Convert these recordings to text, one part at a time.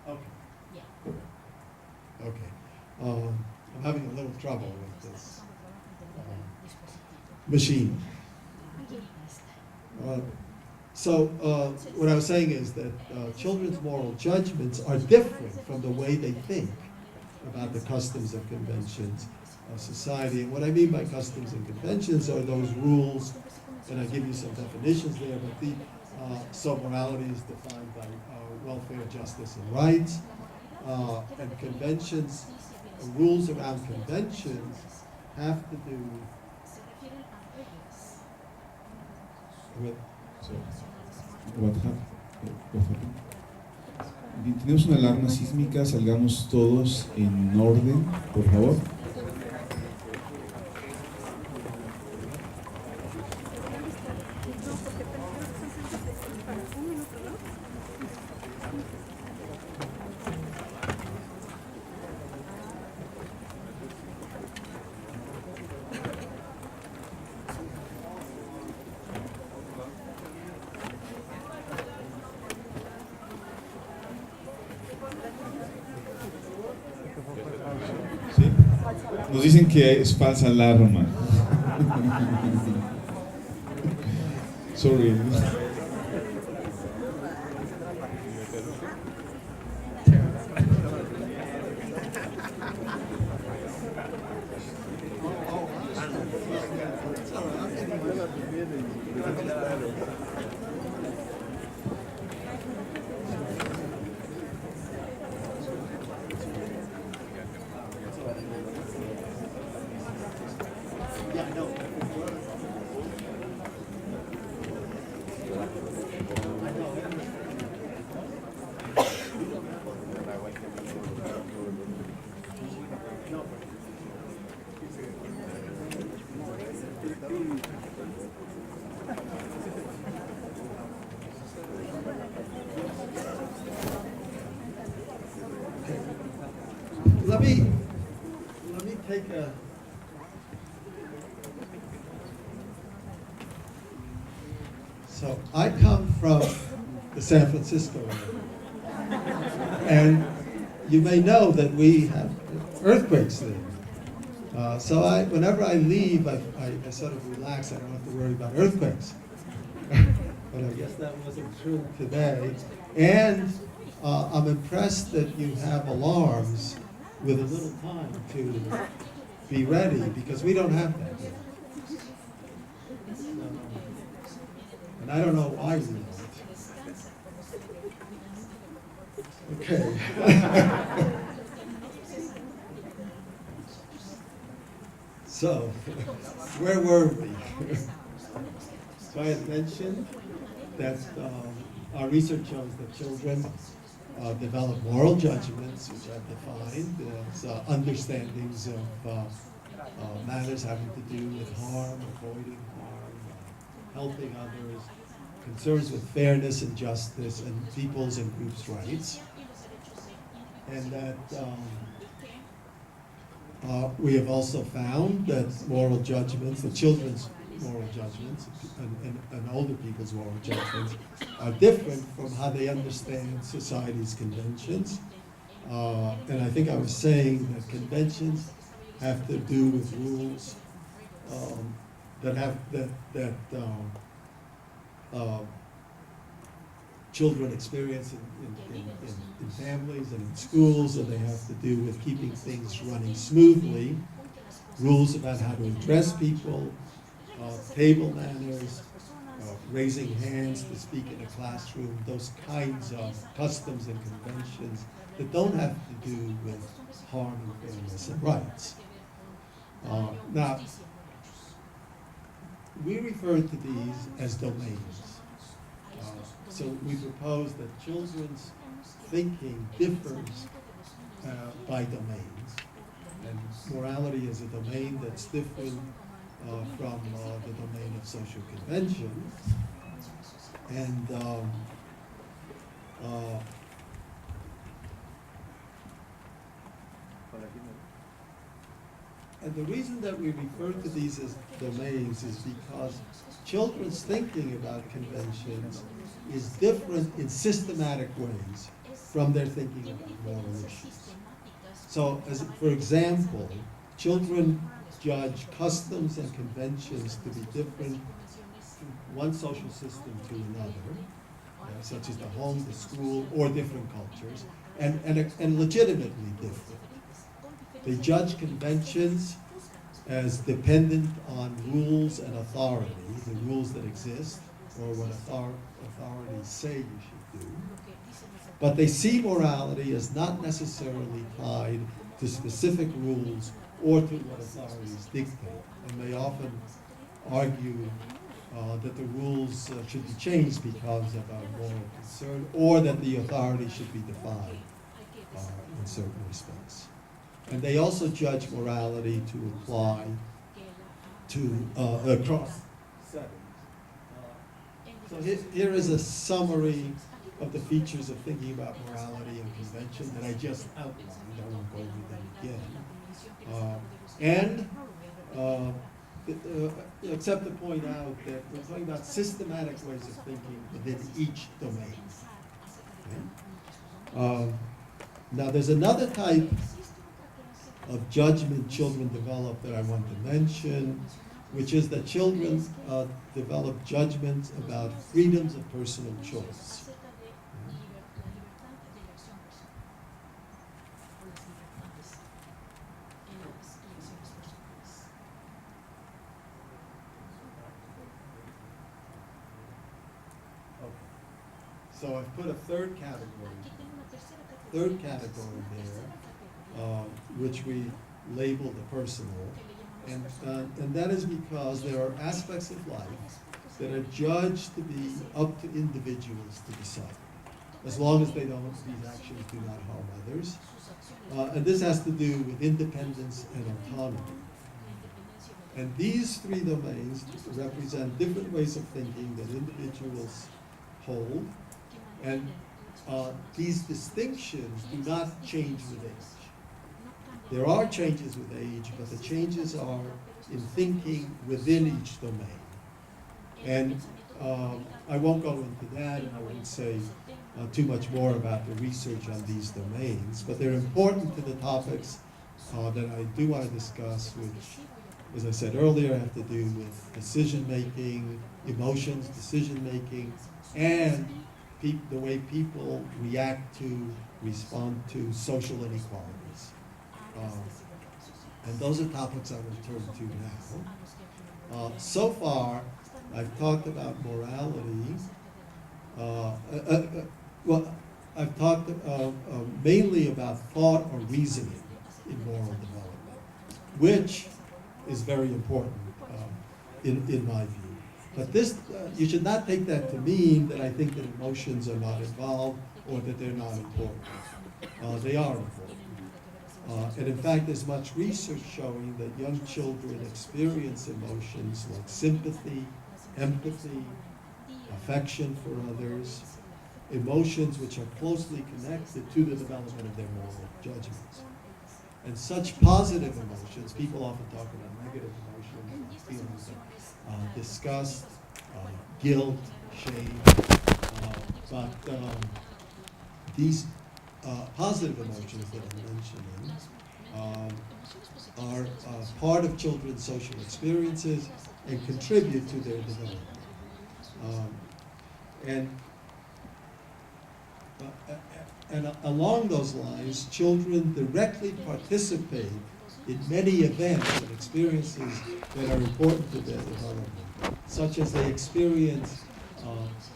Okay. Okay. I'm having a little trouble with this machine. What I was saying is that children's moral judgments are different from the way they think about the customs and conventions of society. And what I mean by customs and conventions are those rules, and I give you some definitions there, but so morality is defined by welfare, justice, and rights. And conventions, rules around conventions have to do with... What happened? Tenemos una alarma sísmica, salgamos todos en orden, por favor. ¿Sí? Nos dicen que es falsa alarma. Sorry. Let me take a... So I come from the San Francisco area, and you may know that we have earthquakes there. So whenever I leave, I sort of relax. I don't have to worry about earthquakes. But I guess that wasn't true today. And I'm impressed that you have alarms with a little time to be ready, because we don't have that here. And I don't know why we don't. Okay. So, where were we? So I had mentioned that our research shows that children develop moral judgments, which I've defined as understandings of matters having to do with harm, avoiding harm, helping others, concerns with fairness and justice, and people's and groups' rights. And that we have also found that moral judgments, the children's moral judgments, and older people's moral judgments are different from how they understand society's conventions. And I think I was saying that conventions have to do with rules that children experience in families and in schools, and they have to do with keeping things running smoothly, rules about how to address people, table manners, raising hands to speak in a classroom, those kinds of customs and conventions that don't have to do with harm and fairness and rights. Now, we refer to these as domains. So we propose that children's thinking differs by domains. And morality is a domain that's different from the domain of social conventions. And the reason that we refer to these as domains is because children's thinking about conventions is different in systematic ways from their thinking about moral issues. So, for example, children judge customs and conventions to be different from one social system to another, such as the home, the school, or different cultures, and legitimately different. They judge conventions as dependent on rules and authority, the rules that exist, or what authorities say you should do. But they see morality as not necessarily tied to specific rules or to what authorities dictate. And they often argue that the rules should be changed because of a moral concern, or that the authority should be defied in certain respects. And they also judge morality to apply to across settings. So here is a summary of the features of thinking about morality and convention that I just outlined. I won't go over them again. Except to point out that we're talking about systematic ways of thinking within each domain. Okay? Now there's another type of judgment children develop that I want to mention, which is that children develop judgments about freedoms of personal choice. So I've put a third category there, which we label the personal, and that is because there are aspects of life that are judged to be up to individuals to decide, as long as these actions do not harm others. And this has to do with independence and autonomy. And these three domains represent different ways of thinking that individuals hold. And these distinctions do not change with age. There are changes with age, but the changes are in thinking within each domain. And I won't go into that, and I won't say too much more about the research on these domains, but they're important to the topics that I do want to discuss, which, as I said earlier, have to do with decision-making, emotions, decision-making, and the way people react to, respond to social inequalities. And those are topics I will turn to now. So far, I've talked about morality. Well, I've talked mainly about thought or reasoning in moral development, which is very important in my view. But this, you should not take that to mean that I think that emotions are not involved or that they're not important. They are important. And in fact, there's much research showing that young children experience emotions like sympathy, empathy, affection for others, emotions which are closely connected to the development of their moral judgments. And such positive emotions, people often talk about negative emotions, feelings of disgust, guilt, shame, but these positive emotions that I'm mentioning are part of children's social experiences and contribute to their development. And along those lines, children directly participate in many events and experiences that are important to their development, such as they experience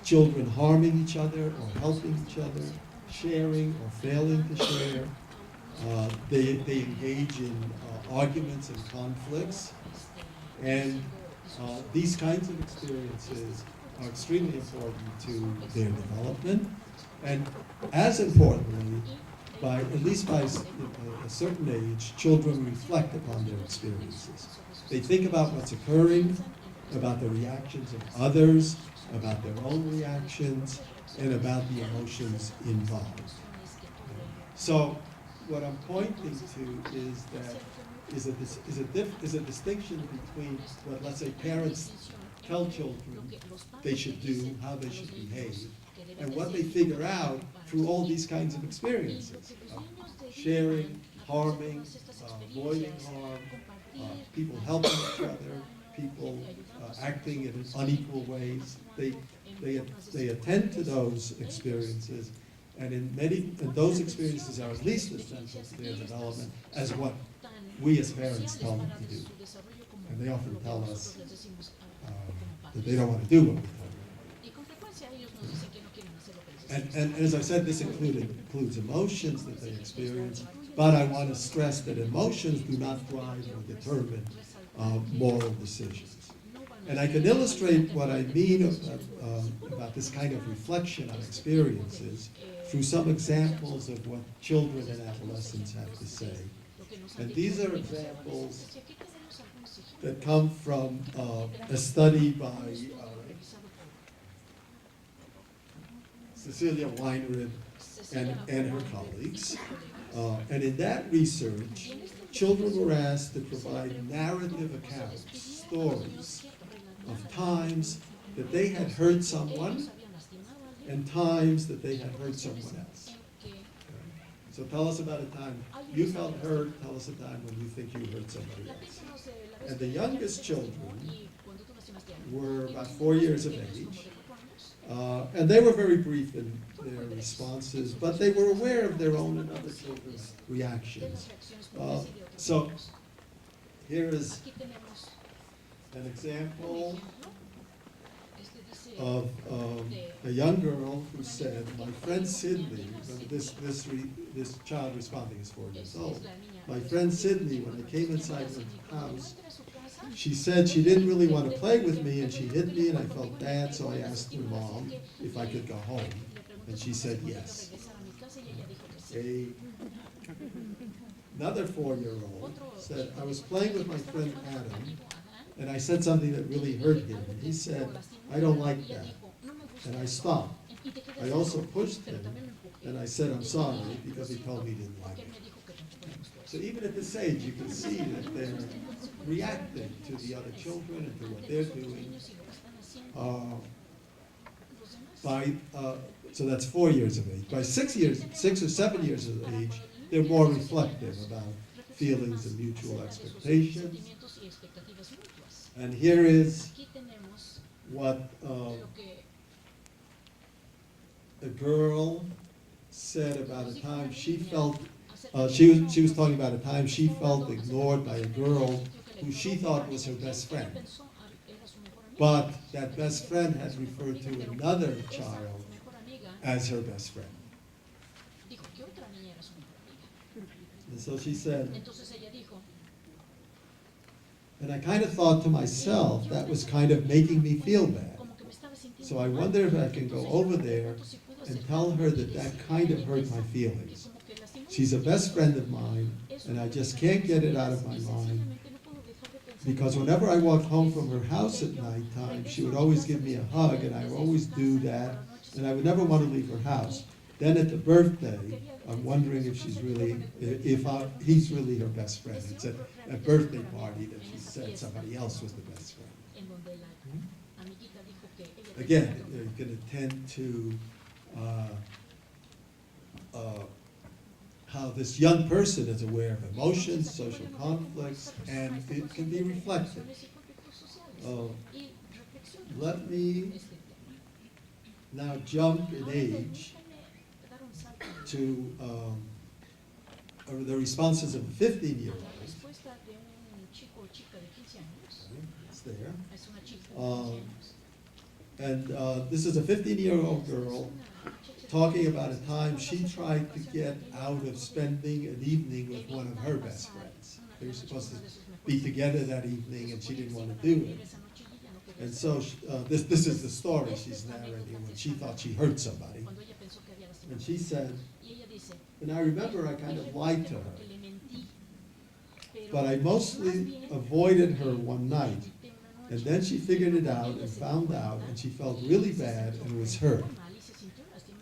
children harming each other or helping each other, sharing or failing to share. They engage in arguments and conflicts. And these kinds of experiences are extremely important to their development. And as importantly, at least by a certain age, children reflect upon their experiences. They think about what's occurring, about the reactions of others, about their own reactions, and about the emotions involved. So what I'm pointing to is a distinction between what, let's say, parents tell children they should do, how they should behave, and what they figure out through all these kinds of experiences. Sharing, harming, avoiding harm, people helping each other, people acting in unequal ways. They attend to those experiences, and and those experiences are at least as central to their development as what we as parents tell them to do. And they often tell us that they don't want to do what we tell them. And as I said, this includes emotions that they experience, but I want to stress that emotions do not drive or determine moral decisions. And I can illustrate what I mean about this kind of reflection on experiences through some examples of what children and adolescents have to say. And these are examples that come from a study by Cecilia Weinrib and her colleagues. And in that research, children were asked to provide narrative accounts, stories of times that they had hurt someone and times that they had hurt someone else. So tell us about a time you felt hurt, tell us a time when you think you hurt somebody else. And the youngest children were about 4 years of age, and they were very brief in their responses, but they were aware of their own and other children's reactions. So here is an example of a young girl who said, "My friend Sydney," this child responding is 4 years old, "My friend Sydney, when I came inside her house, she said she didn't really want to play with me and she hit me and I felt bad, so I asked her mom if I could go home. And she said yes." Another 4-year-old said, "I was playing with my friend Adam and I said something that really hurt him. And he said, 'I don't like that.' And I stopped. I also pushed him and I said, 'I'm sorry,' because he told me he didn't like it." So even at this age, you can see that they're reacting to the other children and to what they're doing. So that's 4 years of age. By 6 or 7 years of age, they're more reflective about feelings and mutual expectations. And here is what a girl said about a time she felt, she was talking about a time she felt ignored by a girl who she thought was her best friend. But that best friend had referred to another child as her best friend. And so she said, and I kind of thought to myself, that was kind of making me feel bad. So I wonder if I can go over there and tell her that that kind of hurt my feelings. She's a best friend of mine, and I just can't get it out of my mind. Because whenever I walked home from her house at nighttime, she would always give me a hug, and I would always do that, and I would never want to leave her house. Then at the birthday, I'm wondering if he's really her best friend. It's a birthday party that she said somebody else was the best friend. Again, you can attend to how this young person is aware of emotions, social conflicts, and it can be reflective. Let me now jump in age to the responses of a 15-year-old. It's there. This is a 15-year-old girl talking about a time she tried to get out of spending an evening with one of her best friends. They were supposed to be together that evening, and she didn't want to do it. And so this is the story she's narrating when she thought she hurt somebody. And she said, and I remember I kind of lied to her, but I mostly avoided her one night. And then she figured it out and found out, and she felt really bad and was hurt.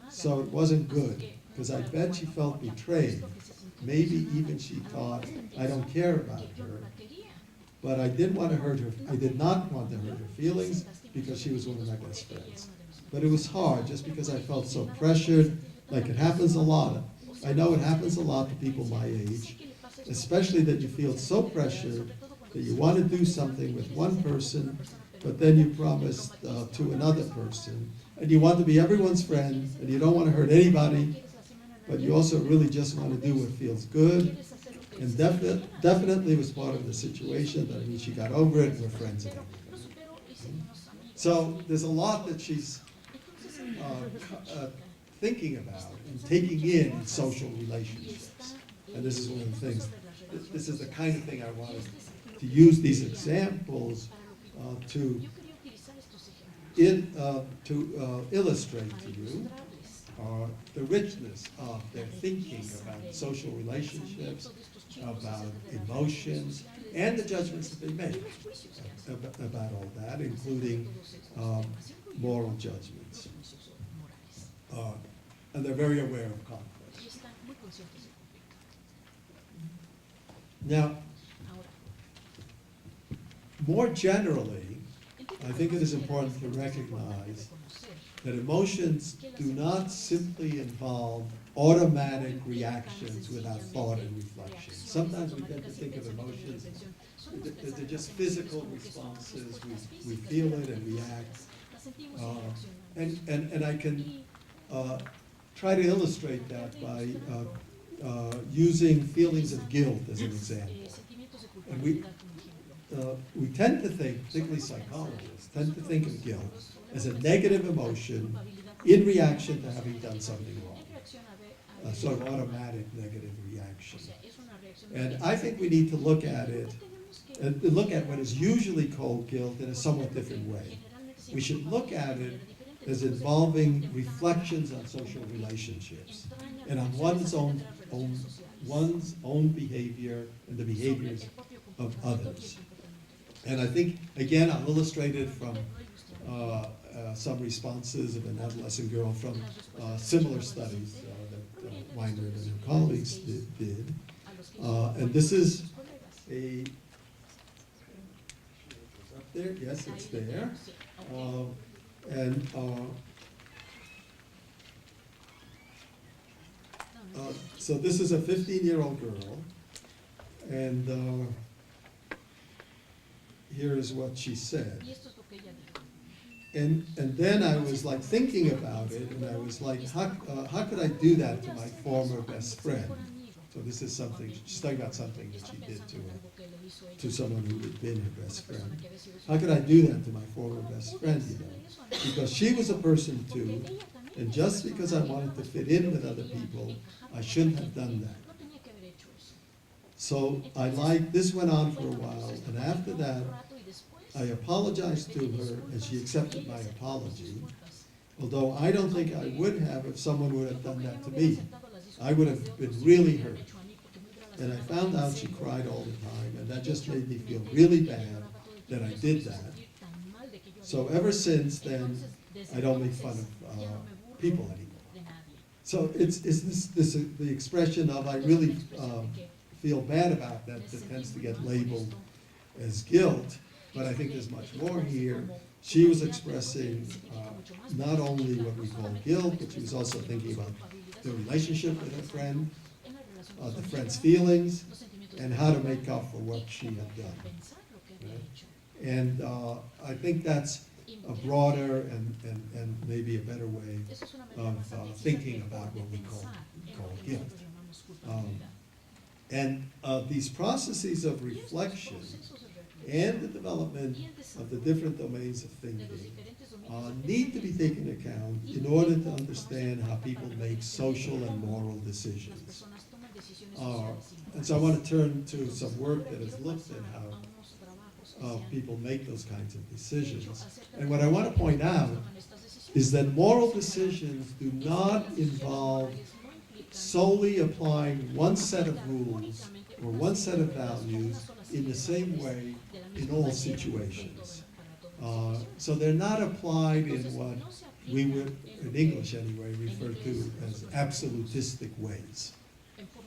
So it wasn't good, because I bet she felt betrayed. Maybe even she thought, I don't care about her. But I did not want to hurt her feelings, because she was one of my best friends. but it was hard just because I felt so pressured, like it happens a lot. I know it happens a lot to people my age, especially that you feel so pressured that you want to do something with one person, but then you promised to another person, and you want to be everyone's friend, and you don't want to hurt anybody, but you also really just want to do what feels good. And definitely was part of the situation, but I mean, she got over it, and we're friends again. So there's a lot that she's thinking about and taking in social relationships. And this is one of the things, this is the kind of thing I wanted to use these examples to illustrate to you the richness of their thinking about social relationships, about emotions, and the judgments that they make about all that, including moral judgments. And they're very aware of conflict. Now, more generally, I think it is important to recognize that emotions do not simply involve automatic reactions without thought and reflection. Sometimes we tend to think of emotions as they're just physical responses. We feel it and react. And I can try to illustrate that by using feelings of guilt as an example. And we tend to think, particularly psychologists, tend to think of guilt as a negative emotion in reaction to having done something wrong. A sort of automatic negative reaction. And I think we need to look at it, and look at what is usually called guilt in a somewhat different way. We should look at it as involving reflections on social relationships and on one's own behavior and the behaviors of others. And I think, again, I'll illustrate it from some responses of an adolescent girl from similar studies that Weiner and her colleagues did. And this is a, up there, yes, it's there. So this is a 15-year-old girl, and here is what she said. And then I was like thinking about it, and I was like, how could I do that to my former best friend? So this is something, she's talking about something that she did to someone who had been her best friend. How could I do that to my former best friend, you know? Because she was a person too, and just because I wanted to fit in with other people, I shouldn't have done that. So this went on for a while, and after that, I apologized to her, and she accepted my apology, although I don't think I would have if someone would have done that to me. I would have been really hurt. And I found out she cried all the time, and that just made me feel really bad that I did that. So ever since then, I don't make fun of people anymore. So it's the expression of I really feel bad about that tends to get labeled as guilt. But I think there's much more here. She was expressing not only what we call guilt, but she was also thinking about the relationship with her friend, the friend's feelings, and how to make up for what she had done. Right? And I think that's a broader and maybe a better way of thinking about what we call guilt. And these processes of reflection and the development of the different domains of thinking need to be taken into account in order to understand how people make social and moral decisions. And so I want to turn to some work that has looked at how people make those kinds of decisions. And what I want to point out is that moral decisions do not involve solely applying one set of rules or one set of values in the same way in all situations. So they're not applied in what we would, in English anyway, refer to as absolutistic ways,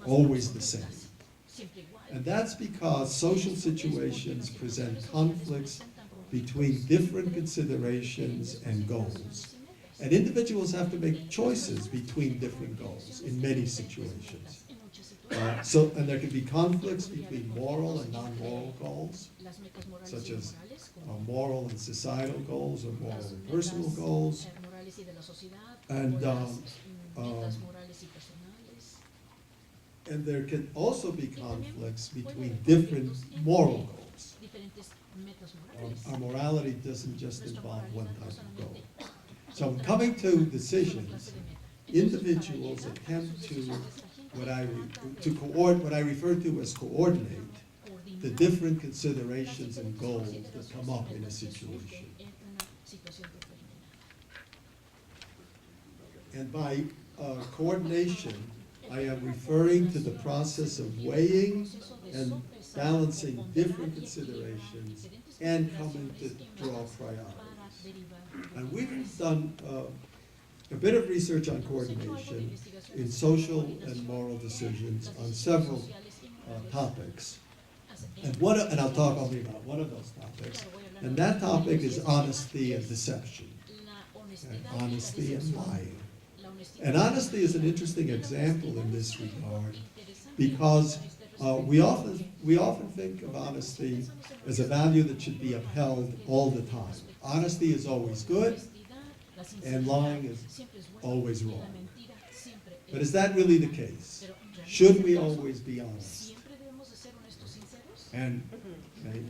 always the same. And that's because social situations present conflicts between different considerations and goals. And individuals have to make choices between different goals in many situations. And there can be conflicts between moral and non-moral goals, such as moral and societal goals or moral and personal goals. And there can also be conflicts between different moral goals. Our morality doesn't just involve one type of goal. So in coming to decisions, individuals attempt to what I refer to as coordinate the different considerations and goals that come up in a situation. And by coordination, I am referring to the process of weighing and balancing different considerations and coming to draw priorities. And we've done a bit of research on coordination in social and moral decisions on several topics. And I'll talk only about one of those topics. And that topic is honesty and deception. And honesty and lying. And honesty is an interesting example in this regard because we often think of honesty as a value that should be upheld all the time. Honesty is always good, and lying is always wrong. But is that really the case? Should we always be honest? And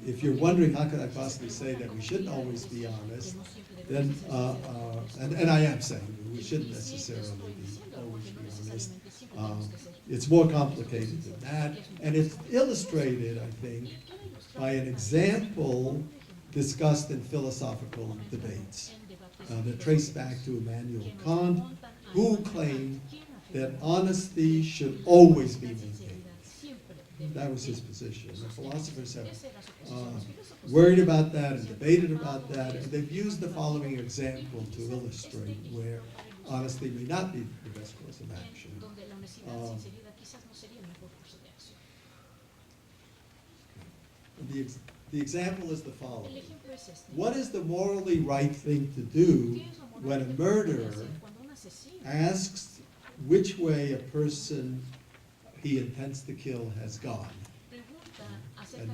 if you're wondering how could I possibly say that we shouldn't always be honest, then, and I am saying we shouldn't necessarily always be honest. It's more complicated than that, and it's illustrated, I think, by an example discussed in philosophical debates that trace back to Immanuel Kant, who claimed that honesty should always be maintained. That was his position. The philosophers have worried about that and debated about that, and they've used the following example to illustrate where honesty may not be the best course of action. The example is the following. What is the morally right thing to do when a murderer asks which way a person he intends to kill has gone? And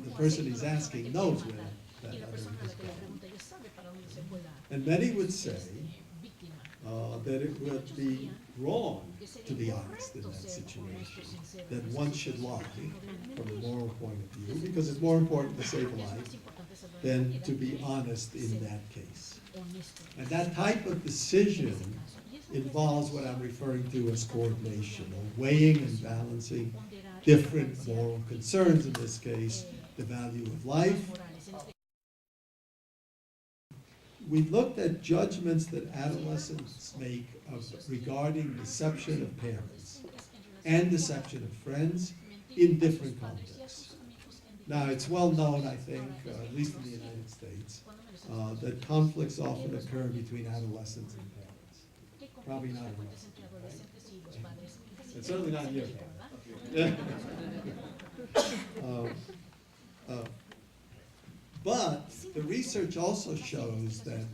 the person he's asking knows where that other has gone. And many would say that it would be wrong to be honest in that situation, that one should lie from a moral point of view, because it's more important to save a life than to be honest in that case. And that type of decision involves what I'm referring to as coordination, or weighing and balancing different moral concerns, in this case, the value of life. We've looked at judgments that adolescents make regarding deception of parents and deception of friends in different contexts. Now, it's well known, I think, at least in the United States, that conflicts often occur between adolescents and parents. Probably not in yours, right? It's certainly not in your but the research also shows that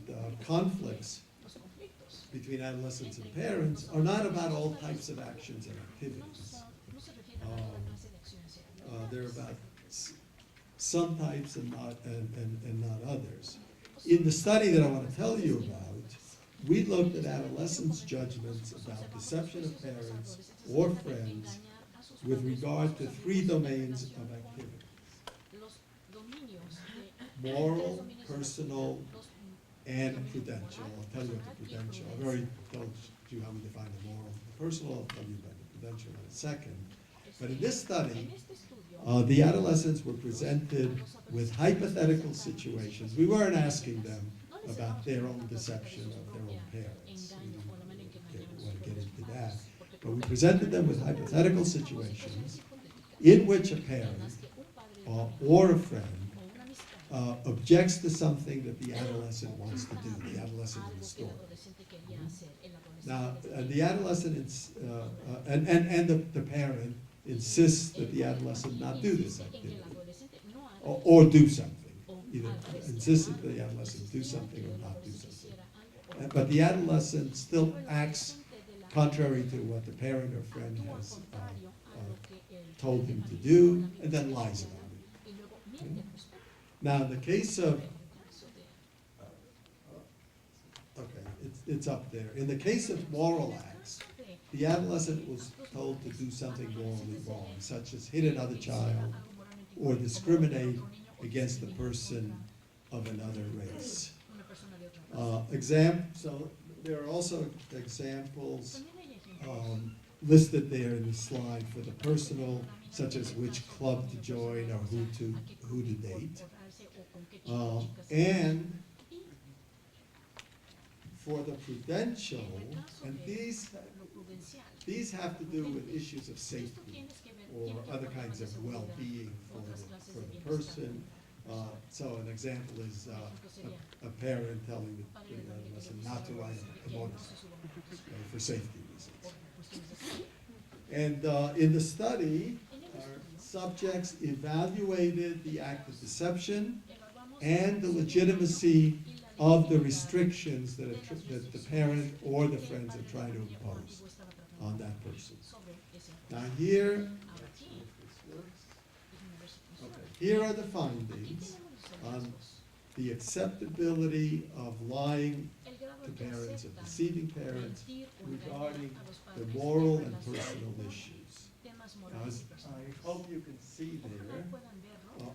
conflicts between adolescents and parents are not about all types of actions and activities. They're about some types and not others. In the study that I want to tell you about, we looked at adolescents' judgments about deception of parents or friends with regard to 3 domains of activity: moral, personal, and prudential. I'll tell you about the prudential. I've already told you how we define the moral. The personal, I'll tell you about the prudential in a second. But in this study, the adolescents were presented with hypothetical situations. We weren't asking them about their own deception of their own parents. We didn't want to get into that. But we presented them with hypothetical situations in which a parent or a friend objects to something that the adolescent wants to do, the adolescent in the story. Now, the adolescent and the parent insists that the adolescent not do this activity, or do something. Either insists that the adolescent do something or not do something. but the adolescent still acts contrary to what the parent or friend has told him to do, and then lies about it. Okay? Now, in the case of, okay, it's up there. In the case of moral acts, the adolescent was told to do something morally wrong, such as hit another child or discriminate against a person of another race. So there are also examples listed there in the slide for the personal, such as which club to join or who to date. And for the prudential, and these have to do with issues of safety or other kinds of well-being for the person. So an example is a parent telling the adolescent not to ride a motorcycle for safety reasons. And in the study, our subjects evaluated the act of deception and the legitimacy of the restrictions that the parent or the friends are trying to impose on that person. Now here, here are the findings on the acceptability of lying to parents, of deceiving parents, regarding the moral and personal issues. Now, as I hope you can see there,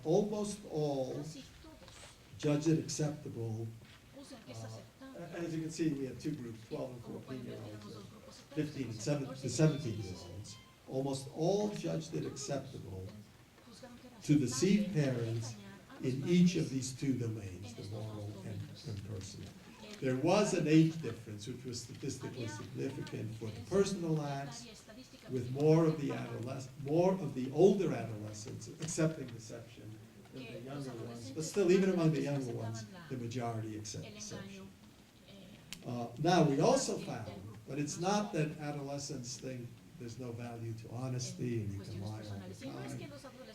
almost all judge it acceptable. As you can see, we have two groups, 12 and 14-year-olds, 15 and 17-year-olds. Almost all judged it acceptable to deceive parents in each of these two domains, the moral and personal. There was an age difference, which was statistically significant for the personal acts, with more of the older adolescents accepting deception than the younger ones. But still, even among the younger ones, the majority accept deception. Now, we also found, but it's not that adolescents think there's no value to honesty and you can lie all the time.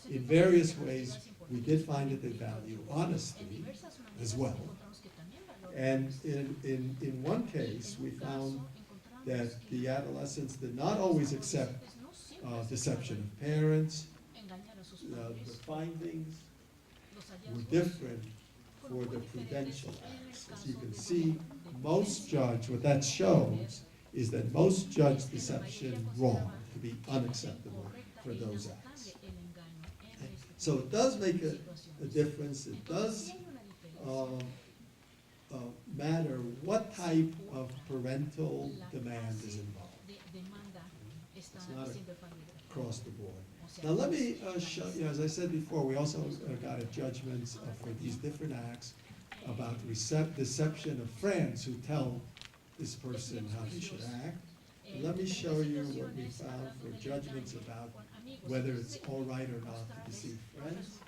In various ways, we did find that they value honesty as well. And in one case, we found that the adolescents did not always accept deception of parents. The findings were different for the prudential acts. As you can see, most judge, what that shows is that most judge deception wrong, to be unacceptable for those acts. So it does make a difference. It does matter what type of parental demand is involved. It's not across the board. Now let me show you, as I said before, we also got a judgments for these different acts about deception of friends who tell this person how they should act. And let me show you what we found for judgments about whether it's all right or not to deceive friends.